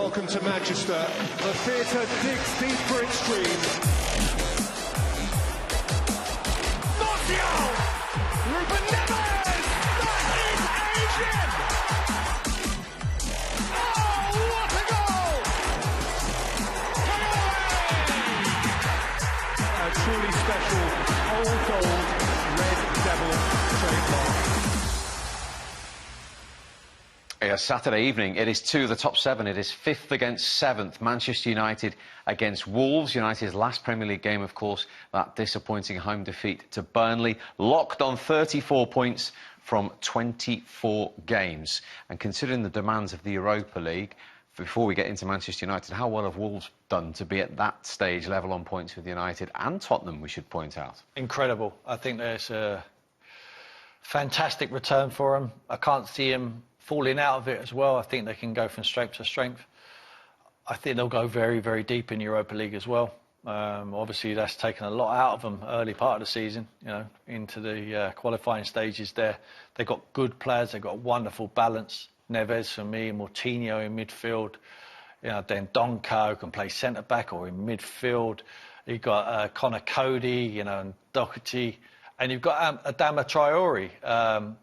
Welcome to Manchester. The theatre digs deep for its dreams. Martial! Ruben Neves! That is Asian! Oh, what a goal! Traoré! A truly special old gold Red Devil trademark. Yes, Saturday evening, it is the top 7. It is 5th against 7th. Manchester United against Wolves. United's last Premier League game, of course, that disappointing home defeat to Burnley. Locked on 34 points from 24 games. And considering the demands of the Europa League, before we get into Manchester United, how well have Wolves done to be at that stage, level on points with United and Tottenham, we should point out? Incredible. I think there's a fantastic return for them. I can't see him falling out of it as well. I think they can go from strength to strength. I think they'll go very, very deep in Europa League as well. Obviously, that's taken a lot out of them early part of the season, you know, into the qualifying stages there. They've got good players. They've got a wonderful balance. Neves for me, Moutinho in midfield. You know, then Donko can play centre-back or in midfield. You've got Connor Cody, you know, and Doherty. And you've got Adama Traoré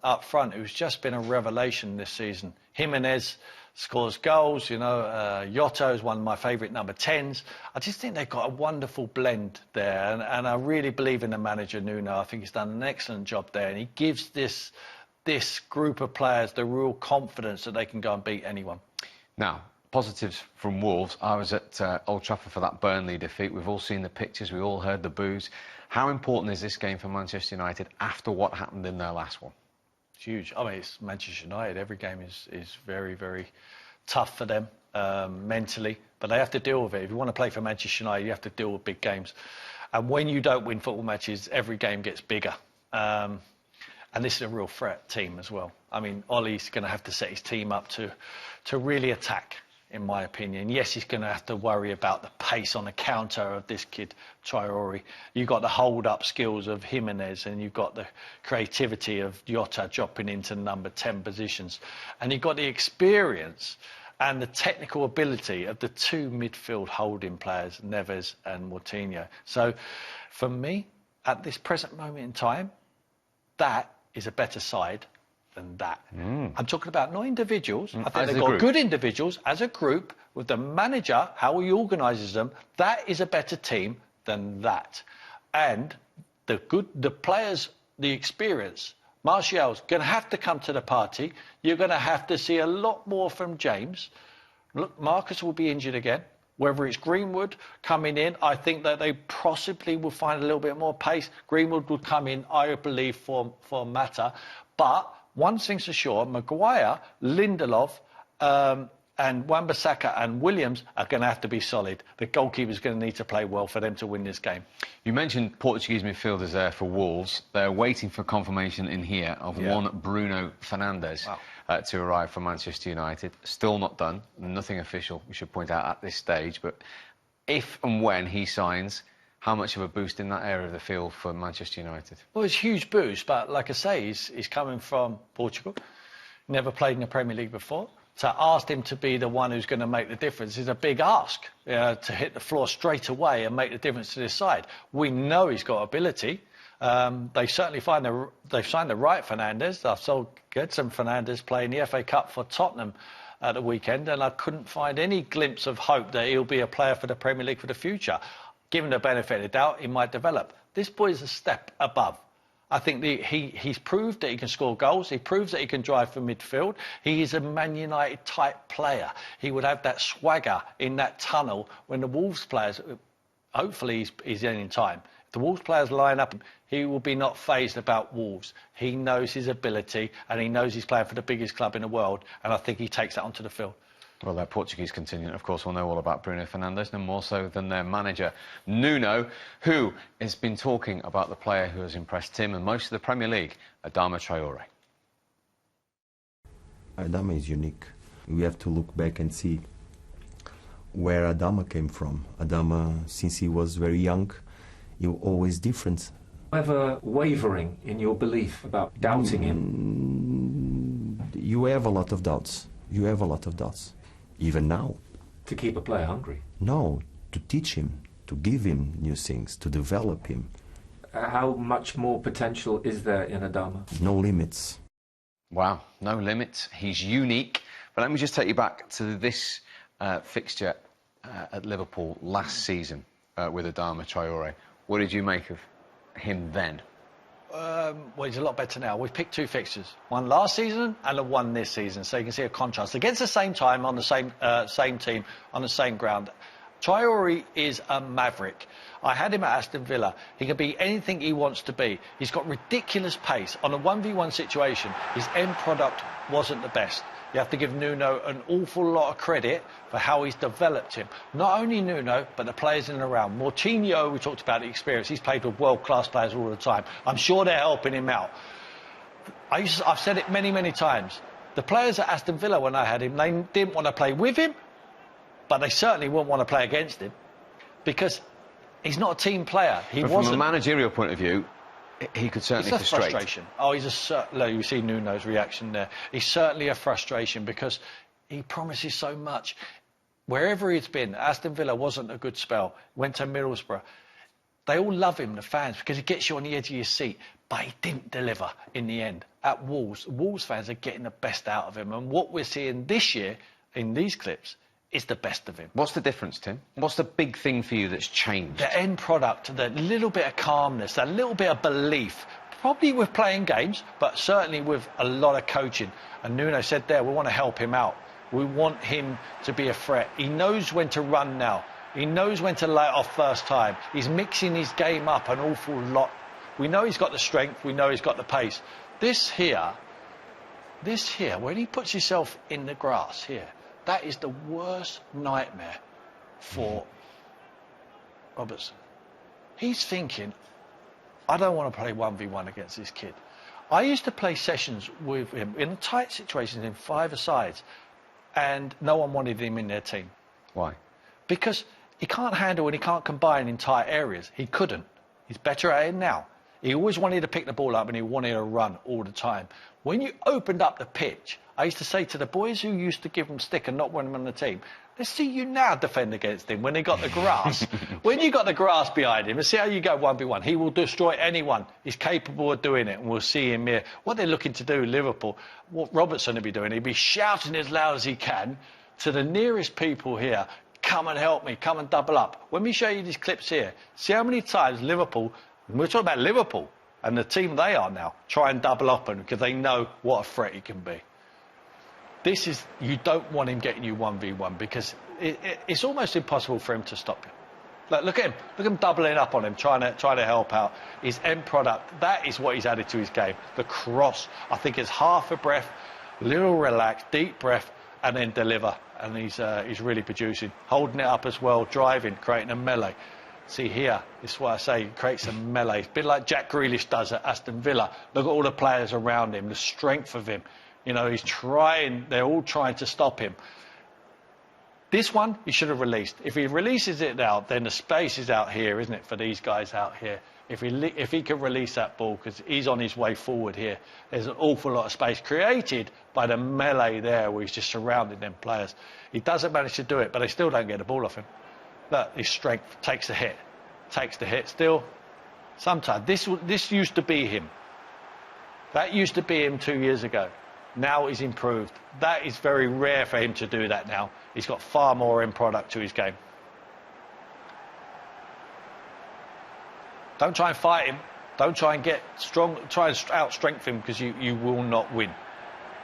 up front, who's just been a revelation this season. Jimenez scores goals, you know. Yotto is one of my favourite number 10s. I just think they've got a wonderful blend there. And I really believe in the manager, Nuno. I think he's done an excellent job there. And he gives this group of players the real confidence that they can go and beat anyone. Now, positives from Wolves. I was at Old Trafford for that Burnley defeat. We've all seen the pictures. We all heard the boos. How important is this game for Manchester United after what happened in their last one? It's huge. I mean, it's Manchester United. Every game is very, very tough for them mentally, but they have to deal with it. If you want to play for Manchester United, you have to deal with big games. And when you don't win football matches, every game gets bigger. And this is a real threat team as well. I mean, Ollie's going to have to set his team up to really attack, in my opinion. Yes, he's going to have to worry about the pace on the counter of this kid, Traoré. You've got the hold-up skills of Jimenez, and you've got the creativity of Jota dropping into number 10 positions. And you've got the experience and the technical ability of the two midfield holding players, Neves and Moutinho. So, for me, at this present moment in time, that is a better side than that. I'm talking about not individuals. I think they've got good individuals as a group with the manager, how he organises them. That is a better team than that. And the players, the experience. Martial's going to have to come to the party. You're going to have to see a lot more from James. Look, Marcus will be injured again. Whether it's Greenwood coming in, I think that they possibly will find a little bit more pace. Greenwood will come in, I believe, for Mata. But one thing's for sure, Maguire, Lindelof, and Wan-Bissaka and Williams are going to have to be solid. The goalkeeper's going to need to play well for them to win this game. You mentioned Portuguese midfielders there for Wolves. They're waiting for confirmation in here of one Bruno Fernandes to arrive for Manchester United. Still not done. Nothing official, we should point out, at this stage. But if and when he signs, how much of a boost in that area of the field for Manchester United? Well, it's a huge boost, but like I say, he's coming from Portugal. Never played in the Premier League before. So ask him to be the one who's going to make the difference is a big ask, to hit the floor straight away and make the difference to this side. We know he's got ability. They certainly they've signed the right Fernandes. I saw Gedson Fernandes playing the FA Cup for Tottenham at the weekend, and I couldn't find any glimpse of hope that he'll be a player for the Premier League for the future. Given the benefit of the doubt, he might develop. This boy's a step above. I think he's proved that he can score goals. He proves that he can drive from midfield. He is a Man United type player. He would have that swagger in that tunnel when the Wolves players, hopefully he's in time. If the Wolves players line up, he will be not fazed about Wolves. He knows his ability and he knows he's playing for the biggest club in the world, and I think he takes that onto the field. Well, their Portuguese contingent, of course, will know all about Bruno Fernandes, no more so than their manager, Nuno, who has been talking about the player who has impressed him and most of the Premier League, Adama Traoré. Adama is unique. We have to look back and see where Adama came from. Adama, since he was very young, he was always different. Ever wavering in your belief about doubting him? You have a lot of doubts. You have a lot of doubts. Even now, to keep a player hungry. No, to teach him, to give him new things, to develop him. How much more potential is there in Adama? No limits. Wow, no limits. He's unique. But let me just take you back to this fixture at Liverpool last season with Adama Traoré. What did you make of him then? Well, he's a lot better now. We've picked two fixtures, one last season and one this season, so you can see a contrast. Against the same time, on the same team, on the same ground. Traoré is a maverick. I had him at Aston Villa. He can be anything he wants to be. He's got ridiculous pace. On a 1v1 situation, his end product wasn't the best. You have to give Nuno an awful lot of credit for how he's developed him. Not only Nuno, but the players in and around. Moutinho, we talked about the experience. He's played with world-class players all the time. I'm sure they're helping him out. I've said it many, many times. The players at Aston Villa, when I had him, they didn't want to play with him, but they certainly wouldn't want to play against him because he's not a team player. From a managerial point of view, he could certainly frustrate. It's a frustration. Oh, you see Nuno's reaction there. He's certainly a frustration because he promises so much. Wherever he's been, Aston Villa wasn't a good spell. Went to Middlesbrough. They all love him, the fans, because he gets you on the edge of your seat. But he didn't deliver in the end. At Wolves fans are getting the best out of him. And what we're seeing this year in these clips is the best of him. What's the difference, Tim? What's the big thing for you that's changed? The end product, the little bit of calmness, that little bit of belief, probably with playing games, but certainly with a lot of coaching. And Nuno said there, we want to help him out. We want him to be a threat. He knows when to run now. He knows when to lay it off first time. He's mixing his game up an awful lot. We know he's got the strength. We know he's got the pace. This here, when he puts himself in the grass here, that is the worst nightmare for Robertson. He's thinking, I don't want to play 1v1 against this kid. I used to play sessions with him in tight situations in five-a-sides, and no one wanted him in their team. Why? Because he can't handle and he can't combine in tight areas. He couldn't. He's better at it now. He always wanted to pick the ball up and he wanted to run all the time. When you opened up the pitch, I used to say to the boys who used to give him stick and not want him on the team, let's see you now defend against him when they got the grass. When you got the grass behind him, let's see how you go 1v1. He will destroy anyone. He's capable of doing it, and we'll see him here. What they're looking to do, Liverpool, what Robertson will be doing, he'll be shouting as loud as he can to the nearest people here, come and help me, come and double up. When we show you these clips here, see how many times Liverpool, we're talking about Liverpool and the team they are now, try and double up on him because they know what a threat he can be. This is, you don't want him getting you 1v1 because it's almost impossible for him to stop you. Look at him doubling up on him, trying to help out. His end product, that is what he's added to his game. The cross, I think it's half a breath, little relax, deep breath, and then deliver. And he's really producing, holding it up as well, driving, creating a melee. See here, this is what I say, he creates a melee. It's a bit like Jack Grealish does at Aston Villa. Look at all the players around him, the strength of him. You know, they're all trying to stop him. This one, he should have released. If he releases it now, then the space is out here, isn't it, for these guys out here? If he can release that ball, because he's on his way forward here, there's an awful lot of space created by the melee there where he's just surrounding them players. He doesn't manage to do it, but they still don't get the ball off him. Look, his strength takes the hit still. Sometimes, this used to be him. That used to be him 2 years ago. Now he's improved. That is very rare for him to do that now. He's got far more end product to his game. Don't try and fight him. Don't try and get strong. Try and outstrength him because you will not win.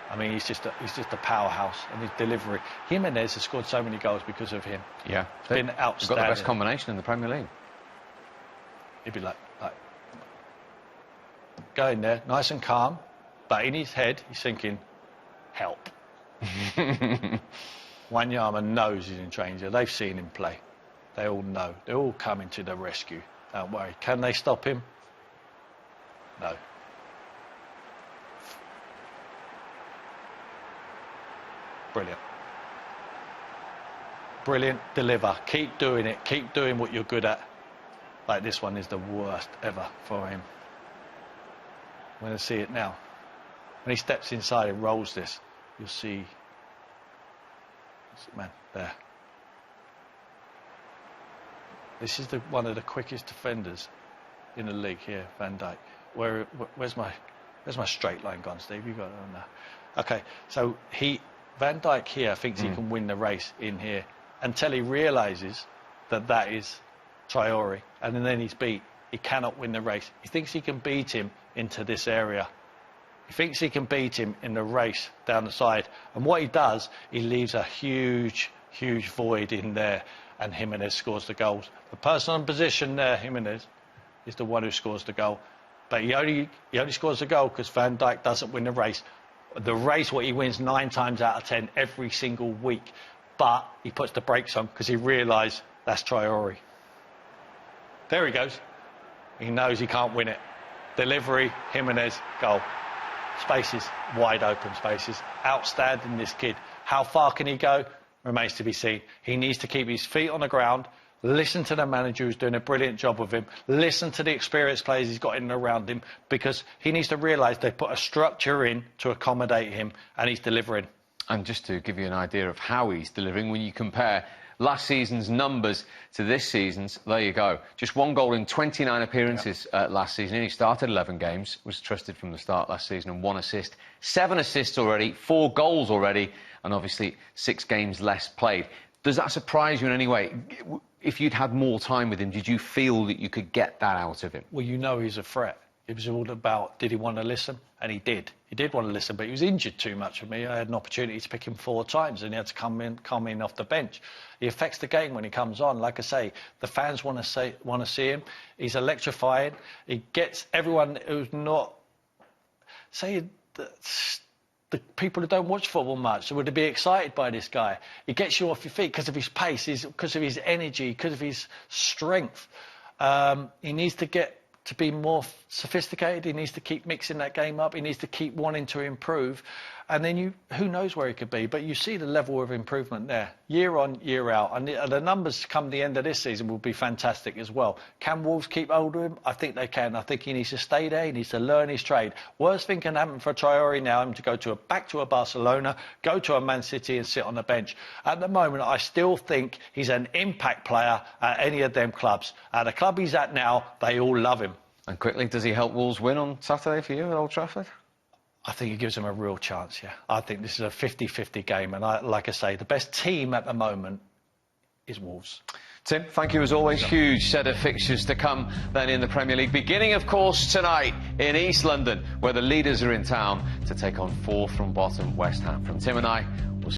I mean, he's just a powerhouse, and his delivery. Jimenez has scored so many goals because of him. Yeah, it's been outstanding. He's got the best combination in the Premier League. He'd be like going there, nice and calm, but in his head he's thinking, help. Wanyama knows he's in danger. They've seen him play. They all know. They're all coming to the rescue. Don't worry. Can they stop him? No. Brilliant. Brilliant. Deliver. Keep doing it. Keep doing what you're good at. Like this one is the worst ever for him. I'm going to see it now. When he steps inside and rolls this, you'll see. Man, there. This is one of the quickest defenders in the league here, Van Dijk. Where's my straight line gone, Steve? You got it on there. Okay, so Van Dijk here thinks he can win the race in here until he realises that is Traoré, and then he's beat. He cannot win the race. He thinks he can beat him into this area. He thinks he can beat him in the race down the side. And what he does, he leaves a huge, huge void in there, and Jimenez scores the goals. The person in position there, Jimenez, is the one who scores the goal. But he only scores the goal because Van Dijk doesn't win the race. The race, what he wins 9 times out of 10 every single week. But he puts the brakes on because he realised that's Traoré. There he goes. He knows he can't win it. Delivery, Jimenez, goal. Spaces, wide open spaces. Outstanding, this kid. How far can he go? Remains to be seen. He needs to keep his feet on the ground, listen to the manager who's doing a brilliant job with him, listen to the experienced players he's got in and around him, because he needs to realise they put a structure in to accommodate him, and he's delivering. And just to give you an idea of how he's delivering, when you compare last season's numbers to this season's, there you go. Just 1 goal in 29 appearances last season. He started 11 games, was trusted from the start last season, and 1 assist. 7 assists already, 4 goals already, and obviously 6 games less played. Does that surprise you in any way? If you'd had more time with him, did you feel that you could get that out of him? Well, you know he's a threat. It was all about, did he want to listen? And he did. He did want to listen, but he was injured too much for me. I had an opportunity to pick him 4 times, and he had to come in off the bench. He affects the game when he comes on. Like I say, the fans want to see him. He's electrifying. He gets everyone who's not, say, the people who don't watch football much would be excited by this guy. He gets you off your feet because of his pace, because of his energy, because of his strength. He needs to get to be more sophisticated. He needs to keep mixing that game up. He needs to keep wanting to improve. And then who knows where he could be. But you see the level of improvement there, year on, year out. And the numbers come the end of this season will be fantastic as well. Can Wolves keep hold of him? I think they can. I think he needs to stay there. He needs to learn his trade. Worst thing can happen for Traoré now, him to go back to a Barcelona, go to a Man City and sit on the bench. At the moment, I still think he's an impact player at any of them clubs. At the club he's at now, they all love him. And quickly, does he help Wolves win on Saturday for you at Old Trafford? I think it gives them a real chance, yeah. I think this is a 50-50 game, and like I say, the best team at the moment is Wolves. Tim, thank you as always. Huge set of fixtures to come then in the Premier League. Beginning, of course, tonight in East London, where the leaders are in town to take on 4th from bottom West Ham. From Tim and I,